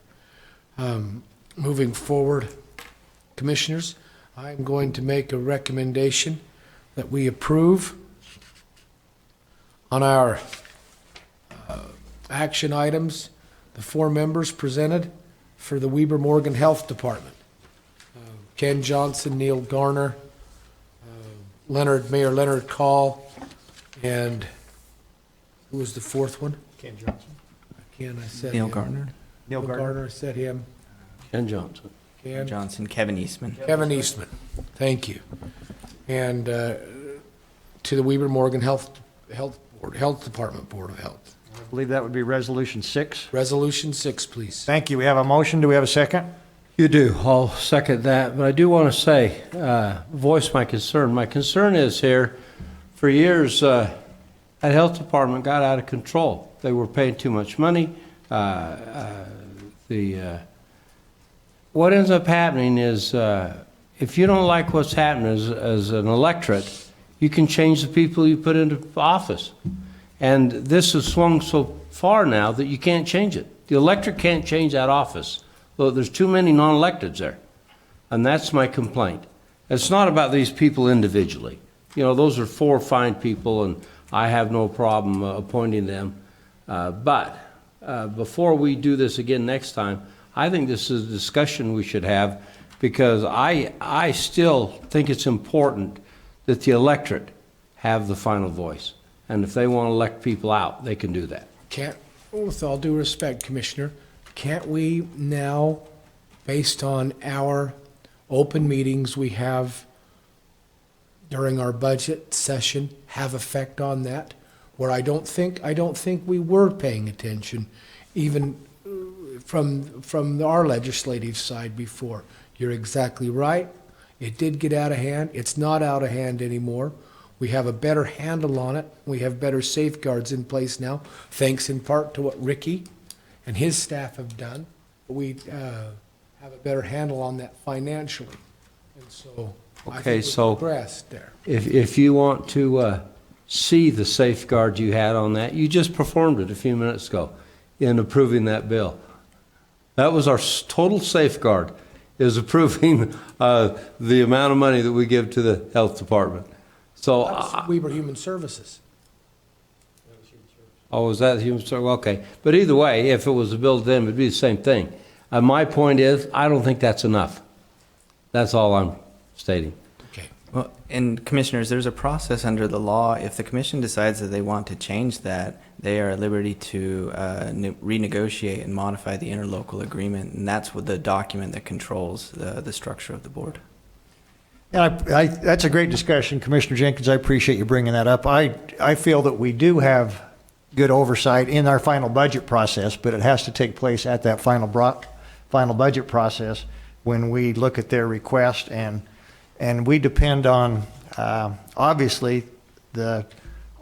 Moving forward, commissioners, I'm going to make a recommendation that we approve on our action items the 4 members presented for the Weber Morgan Health Department. Ken Johnson, Neil Garner, Mayor Leonard Call, and who was the 4th one? Ken Johnson. Ken, I said Neil him. Garner, Neil Gardner. I said him. Ken Johnson. Ken. Johnson, Kevin Eastman. Kevin Eastman, thank you. And to the Weber Morgan Health Department Board of Health. I believe that would be Resolution 6. Resolution 6, please. Thank you. We have a motion. Do we have a second? You do. I'll second that. But I do want to say, voice my concern. My concern is here, for years, that health department got out of control. They were paying too much money. What ends up happening is, if you don't like what's happening as an electorate, you can change the people you put into office. And this has swung so far now that you can't change it. The electorate can't change that office. Well, there's too many non-electeds there. And that's my complaint. It's not about these people individually. Those are 4 fine people, and I have no problem appointing them. But before we do this again next time, I think this is a discussion we should have, because I still think it's important that the electorate have the final voice. And if they want to elect people out, they can do that. With all due respect, Commissioner, can't we now, based on our open meetings we have during our budget session, have effect on that? Where I don't think we were paying attention, even from our legislative side before. You're exactly right. It did get out of hand. It's not out of hand anymore. We have a better handle on it. We have better safeguards in place now, thanks in part to what Ricky and his staff have done. We have a better handle on that financially. And so I think we've progressed there. If you want to see the safeguard you had on that, you just performed it a few minutes ago in approving that bill. That was our total safeguard, is approving the amount of money that we give to the health department. So, That's Weber Human Services. oh, is that human service? Okay. But either way, if it was a bill to them, it'd be the same thing. My point is, I don't think that's enough. That's all I'm stating. Okay. Well, and commissioners, there's a process under the law. If the commission decides that they want to change that, they are at liberty to renegotiate and modify the interlocal agreement, and that's what the document that controls the structure of the board. And that's a great discussion, Commissioner Jenkins. I appreciate you bringing that up. I feel that we do have good oversight in our final budget process, but it has to take place at that final budget process when we look at their request, and we depend on obviously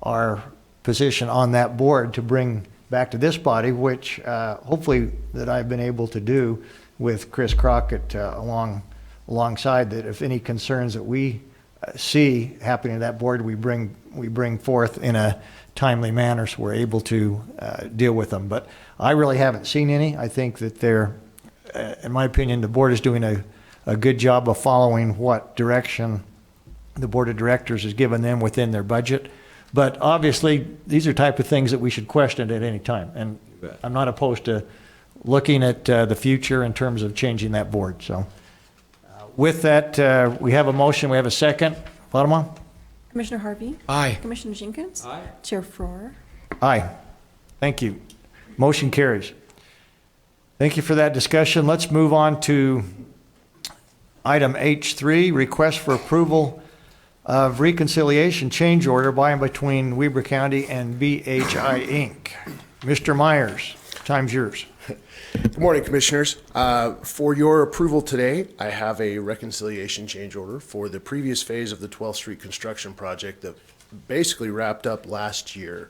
our position on that board to bring back to this body, which hopefully that I've been able to do with Chris Crockett along alongside that if any concerns that we see happening to that board, we bring forth in a timely manner so we're able to deal with them. But I really haven't seen any. I think that they're, in my opinion, the board is doing a good job of following what direction the board of directors has given them within their budget. But obviously, these are type of things that we should question at any time. And I'm not opposed to looking at the future in terms of changing that board. So with that, we have a motion. We have a second. Fatima? Commissioner Harvey? Aye. Commissioner Jenkins? Aye. Chair Faure? Aye. Thank you. Motion carries. Thank you for that discussion. Let's move on to item H3, request for approval of reconciliation change order by and between Weber County and BHI Inc. Mr. Myers, time's yours. Good morning, Commissioners. For your approval today, I have a reconciliation change order for the previous phase of the 12th Street construction project that basically wrapped up last year.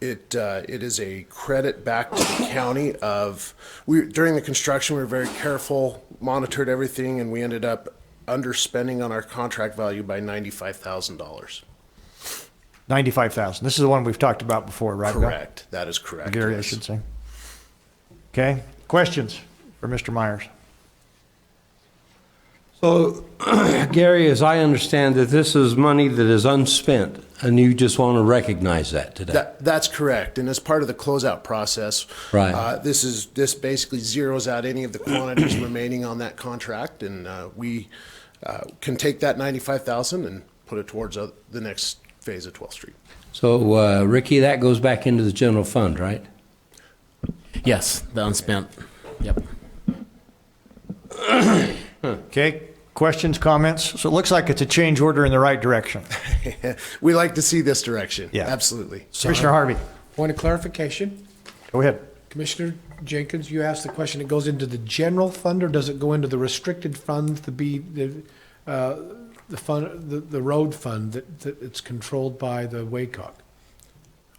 It is a credit back to the county of, during the construction, we were very careful, monitored everything, and we ended up underspending on our contract value by $95,000. 95,000. This is the one we've talked about before, right? Correct. That is correct. Gary, I yes. should say. Okay. Questions for Mr. Myers? So, Gary, as I understand it, this is money that is unspent, and you just want to recognize that today. That's correct. And as part of the closeout process, Right. This basically zeroes out any of the quantities remaining on that contract, and we can take that $95,000 and put it towards the next phase of 12th Street. So, Ricky, that goes back into the general fund, right? Yes, the unspent. Yep. Okay. Questions, comments? So it looks like it's a change order in the right direction. We like to see this direction. Yeah. Absolutely. Commissioner Harvey, Point of clarification. go ahead. Commissioner Jenkins, you asked the question, it goes into the general fund or does it go into the restricted fund, the road fund that it's controlled by the WACOG?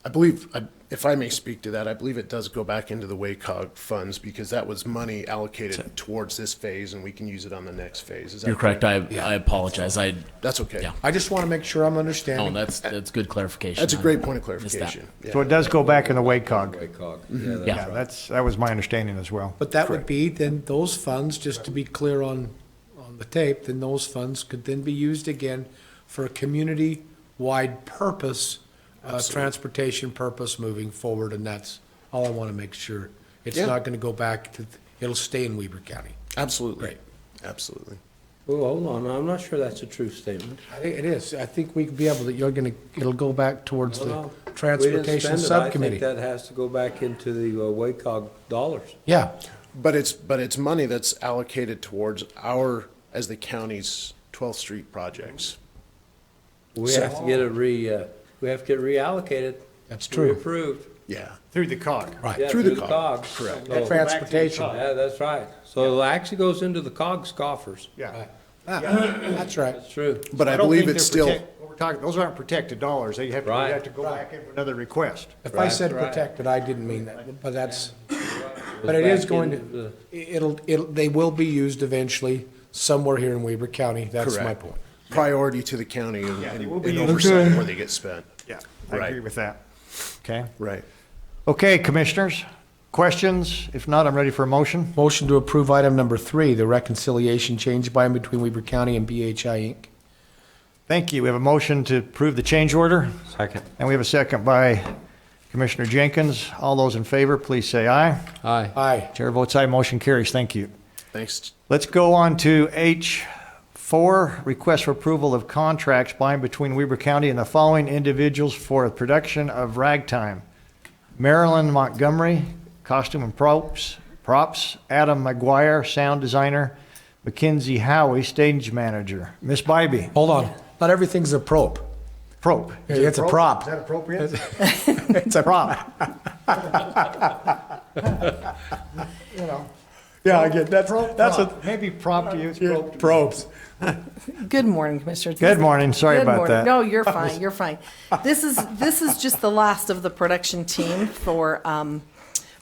I believe, if I may speak to that, I believe it does go back into the WACOG funds because that was money allocated towards this phase and we can use it on the next phase. Is that You're correct. I apologize. That's okay. Yeah. I just want to make sure I'm Oh, understanding. that's good clarification. That's a I great point of missed that. clarification. Yeah. So it does go back in the WACOG. Yeah. That was my understanding as well. But that would be, then those funds, just to be clear on the tape, then those funds could then be used again for a community-wide purpose, transportation purpose moving forward, and that's all I want to make sure. It's Yeah. not going to go back to, it'll stay in Weber County. Absolutely. Great. Absolutely. Oh, hold on. I'm not sure that's a true statement. I think it is. I think we could be able to, it'll go back towards the Well, transportation subcommittee. I think that has to go back into the WACOG dollars. Yeah, But it's money that's allocated towards as the county's 12th Street projects. We have to get it reallocated. that's true. Reapproved. Yeah. Through the COG. Right. Yeah, Through the COG. COG, correct. So- Transportation. Yeah, that's right. So it actually goes into the COG's coffers. Yeah. That's right. That's true. But I don't believe think it's they're still, what we're talking, those aren't protected dollars. They have to, Right. you have to go back in for another request. If I said Right. protected, I didn't mean that, but that's, but it is going to, they will be used eventually somewhere here in Weber County. That's my Correct. point. priority to the county and Yeah, they will be and used. oversight where they get spent. Yeah, I Right. agree with that. Okay. Right. Okay, commissioners, questions? If not, I'm ready for a motion. Motion to approve item number 3, the reconciliation change by and between Weber County and BHI Inc. Thank you. We have a motion to approve the change order, Second. and we have a second by Commissioner Jenkins. All those in favor, please say aye. Aye. Aye. Chair votes aye, motion carries. Thank you. Thanks. Let's go on to H4, request for approval of contracts by and between Weber County and the following individuals for the production of ragtime. Marilyn Montgomery, costume and props. Adam McGuire, sound designer. Mackenzie Howie, stage manager. Miss Bybee, Hold on. Not everything's a prop. prop. Yeah, it's a prop. Is that appropriate? It's a Prop. Yeah, I get, that's Prop. Maybe prop to use. Prop to- probes. Good morning, Commissioners. Good morning. Sorry Good about morning. that. No, you're fine. You're fine. This is just the last of the production team for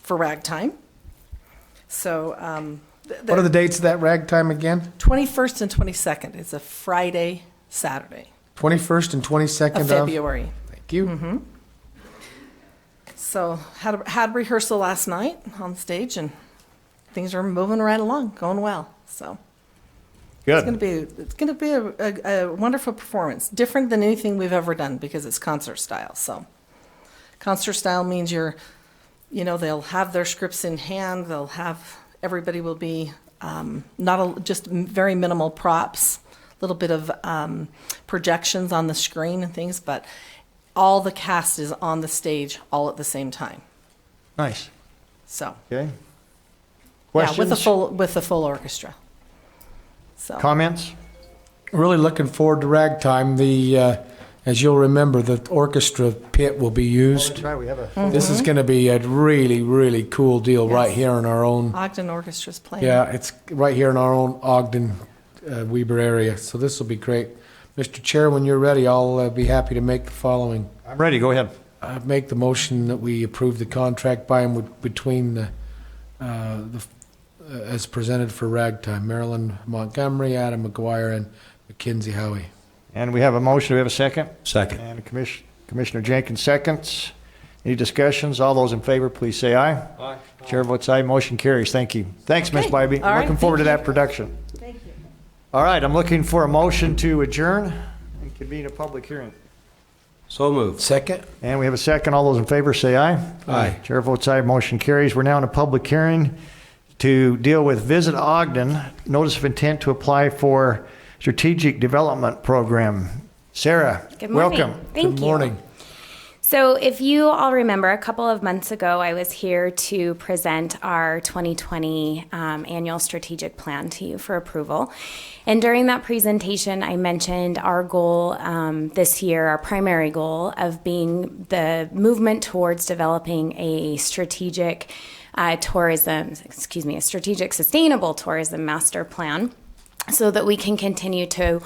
Ragtime. So What are the dates of that ragtime again? 21st and 22nd. It's a Friday, Saturday 21st and 22nd of of? February. Thank you. So had rehearsal last night on stage, and things are moving right along, going well. So it's gonna be a wonderful performance, different than anything we've ever done because it's concert style. So concert style means they'll have their scripts in hand. Everybody will be just very minimal props, a little bit of projections on the screen and things, but all the cast is on the stage all at the same time. Nice. So Okay. yeah, Questions? with the full orchestra. So Comments? Really looking forward to ragtime. As you'll remember, the orchestra pit will be used. That's right, we have a... This is going to be a really, really cool deal right Yes. here in our own. Ogden Orchestra's playing. Yeah, it's right here in our own Ogden, Weber area. So this will be great. Mr. Chair, when you're ready, I'll be happy to make the following. I'm ready, go ahead. I make the motion that we approve the contract by and between as presented for ragtime, Marilyn Montgomery, Adam McGuire, and Mackenzie Howie. And we have a motion, do we have a second? Second. And Commissioner Jenkins seconds. Any discussions? All those in favor, please say aye. Aye. Chair votes aye, motion carries. Thank you. Thanks, Ms. Okay. Bybee. All right, Looking forward to thank that production. Thank you. All right, I'm looking for a motion to adjourn and convene a public hearing. So moved. Second? And we have a second. All those in favor say aye. Aye. Chair votes aye, motion carries. We're now in a public hearing to deal with Visit Ogden, notice of intent to apply for strategic development program. Sarah, Good morning. welcome. Thank Good you. morning. So if you all remember, a couple of months ago, I was here to present our 2020 annual strategic plan to you for approval. And during that presentation, I mentioned our goal this year, our primary goal of being the movement towards developing a strategic a strategic sustainable tourism master plan so that we can continue to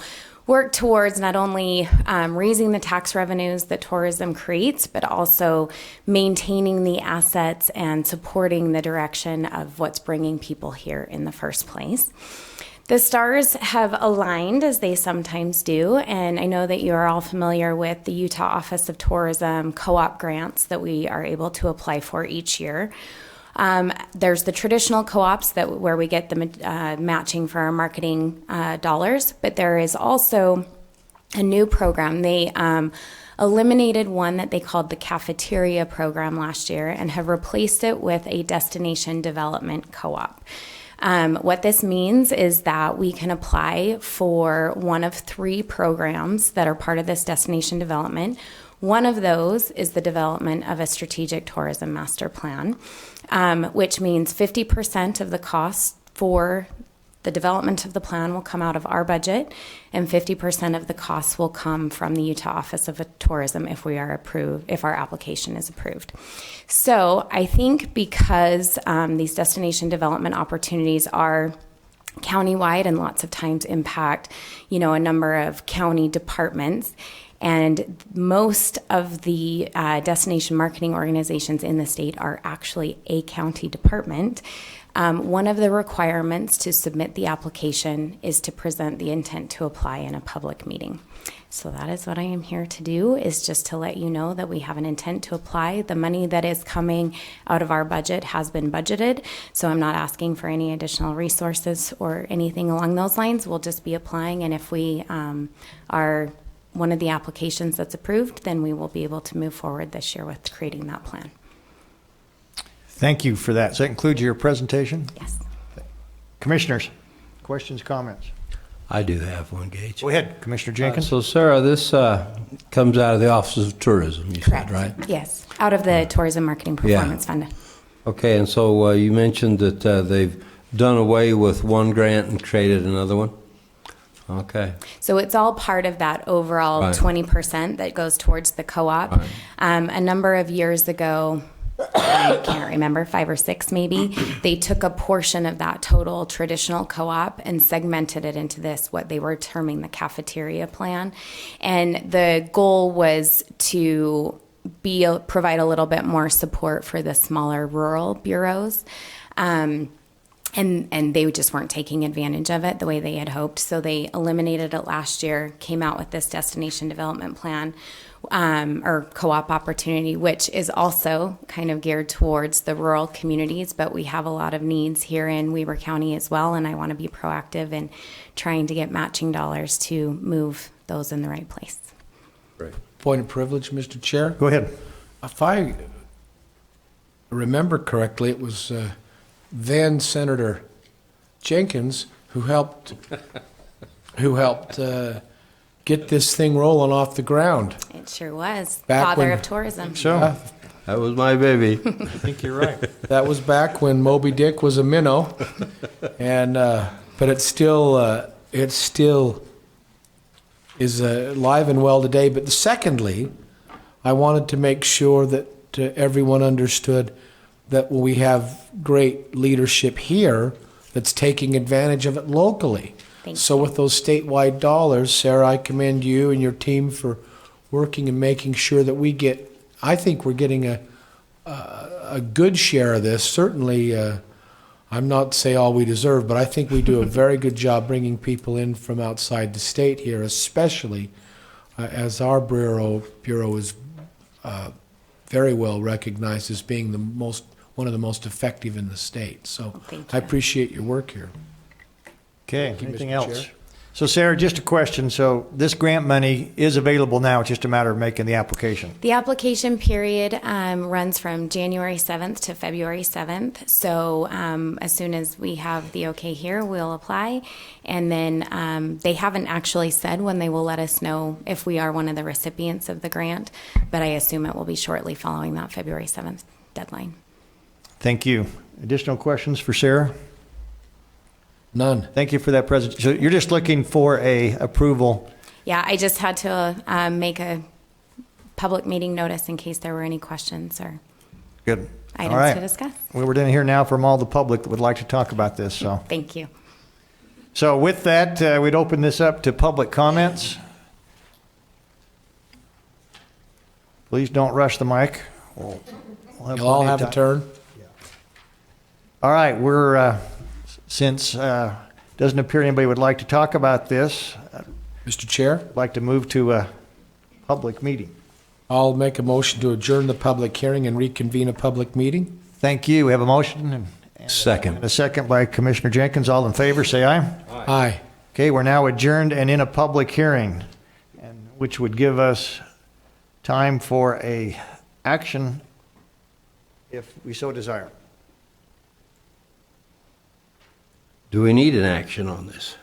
work towards not only raising the tax revenues that tourism creates, but also maintaining the assets and supporting the direction of what's bringing people here in the first place. The stars have aligned, as they sometimes do, and I know that you are all familiar with the Utah Office of Tourism co-op grants that we are able to apply for each year. There's the traditional co-ops where we get the matching for our marketing dollars, but there is also a new program. They eliminated one that they called the cafeteria program last year and have replaced it with a destination development co-op. What this means is that we can apply for one of 3 programs that are part of this destination development. One of those is the development of a strategic tourism master plan, which means 50% of the cost for the development of the plan will come out of our budget, and 50% of the costs will come from the Utah Office of Tourism if our application is approved. So I think because these destination development opportunities are countywide and lots of times impact, a number of county departments, and most of the destination marketing organizations in the state are actually a county department. One of the requirements to submit the application is to present the intent to apply in a public meeting. So that is what I am here to do, is just to let you know that we have an intent to apply. The money that is coming out of our budget has been budgeted, so I'm not asking for any additional resources or anything along those lines. We'll just be applying, and if we are one of the applications that's approved, then we will be able to move forward this year with creating that plan. Thank you for that. Does that include your presentation? Yes. Commissioners, questions, comments? I do have one, Gage. Go ahead, Commissioner Jenkins. So, Sarah, this comes out of the Office of Tourism, you Correct. said, right? Yes, out of the Tourism Marketing Performance Fund. Okay, and so you mentioned that they've done away with one grant and created another one? Okay. So it's all part of that overall Right. 20% that goes towards the co-op. Right. A number of years ago, I can't remember, 5 or 6 maybe, they took a portion of that total traditional co-op and segmented it into what they were terming the cafeteria plan. And the goal was to provide a little bit more support for the smaller rural bureaus. and they just weren't taking advantage of it the way they had hoped. So they eliminated it last year, came out with this destination development plan, or co-op opportunity, which is also kind of geared towards the rural communities, but we have a lot of needs here in Weber County as well, and I want to be proactive in trying to get matching dollars to move those in the right place. Right. Point of privilege, Mr. Chair. Go ahead. If I remember correctly, it was then Senator Jenkins who helped get this thing rolling off the ground. It sure was. Back Father when- of tourism. So, That was my baby. I think you're right. That was back when Moby Dick was a minnow, and but it still is alive and well today. But secondly, I wanted to make sure that everyone understood that we have great leadership here that's taking advantage of it locally. So with those statewide dollars, Sarah, I commend you and your team for working and making sure that we get, I think we're getting a good share of this. Certainly, I'm not to say all we deserve, but I think we do a very good job bringing people in from outside the state here, especially as our bureau is very well recognized as being one of the most effective in the state. So I appreciate your work here. Okay, Thank you, anything Mr. else? Chair. So Sarah, just a question. So this grant money is available now, it's just a matter of making the application. The application period runs from January 7th to February 7th. So as soon as we have the okay here, we'll apply. And then they haven't actually said when they will let us know if we are one of the recipients of the grant, but I assume it will be shortly following that February 7th deadline. Thank you. Additional questions for Sarah? None. Thank you for that presentation. So you're just looking for a approval. Yeah, I just had to make a public meeting notice in case there were any questions or Good. items All right. to discuss. Well, we're in here now from all the public that would like to talk about this. Thank you. So with that, we'd open this up to public comments. Please don't rush the mic. We'll You'll all plenty of have a time. turn. All right, we're since doesn't appear anybody would like to talk about this, Mr. Chair, I'd like to move to a public meeting. I'll make a motion to adjourn the public hearing and reconvene a public meeting. Thank you. We have a motion and Second. a second by Commissioner Jenkins. All in favor, say aye. Aye. Okay, we're now adjourned and in a public hearing, and which would give us time for a action if we so desire. Do we need an action on this?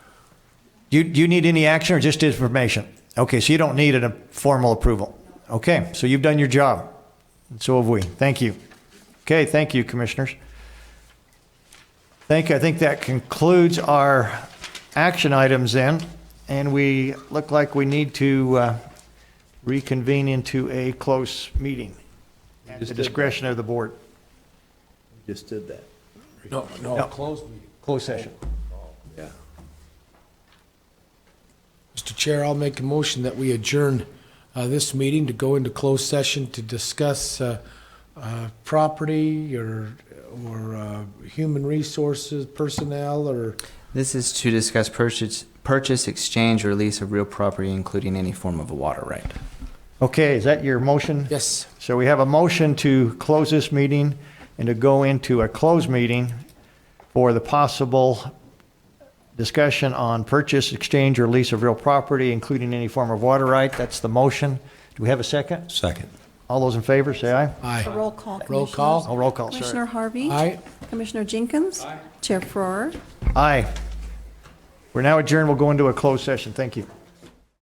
Do you need any action or just information? Okay, so you don't need a formal approval. Okay, so you've done your job. And so have we. Thank you. Okay, thank you, commissioners. I think that concludes our action items then, and we look like we need to reconvene into a close meeting at the discretion of the board. Just did that. No, No. closed meeting. Closed session. Yeah. Mr. Chair, I'll make a motion that we adjourn this meeting to go into closed session to discuss property or human resources, personnel, or... This is to discuss purchase, exchange, or lease of real property, including any form of a water right. Okay, is that your motion? Yes. So we have a motion to close this meeting and to go into a closed meeting for the possible discussion on purchase, exchange, or lease of real property, including any form of water right. That's the motion. Do we have a second? Second. All those in favor, say aye. Aye. A roll call, Roll Commissioners. call. Oh, roll call, Commissioner sorry. Harvey. Aye. Commissioner Jenkins. Chair Farrar. Aye. We're now adjourned. We'll go into a closed session. Thank you.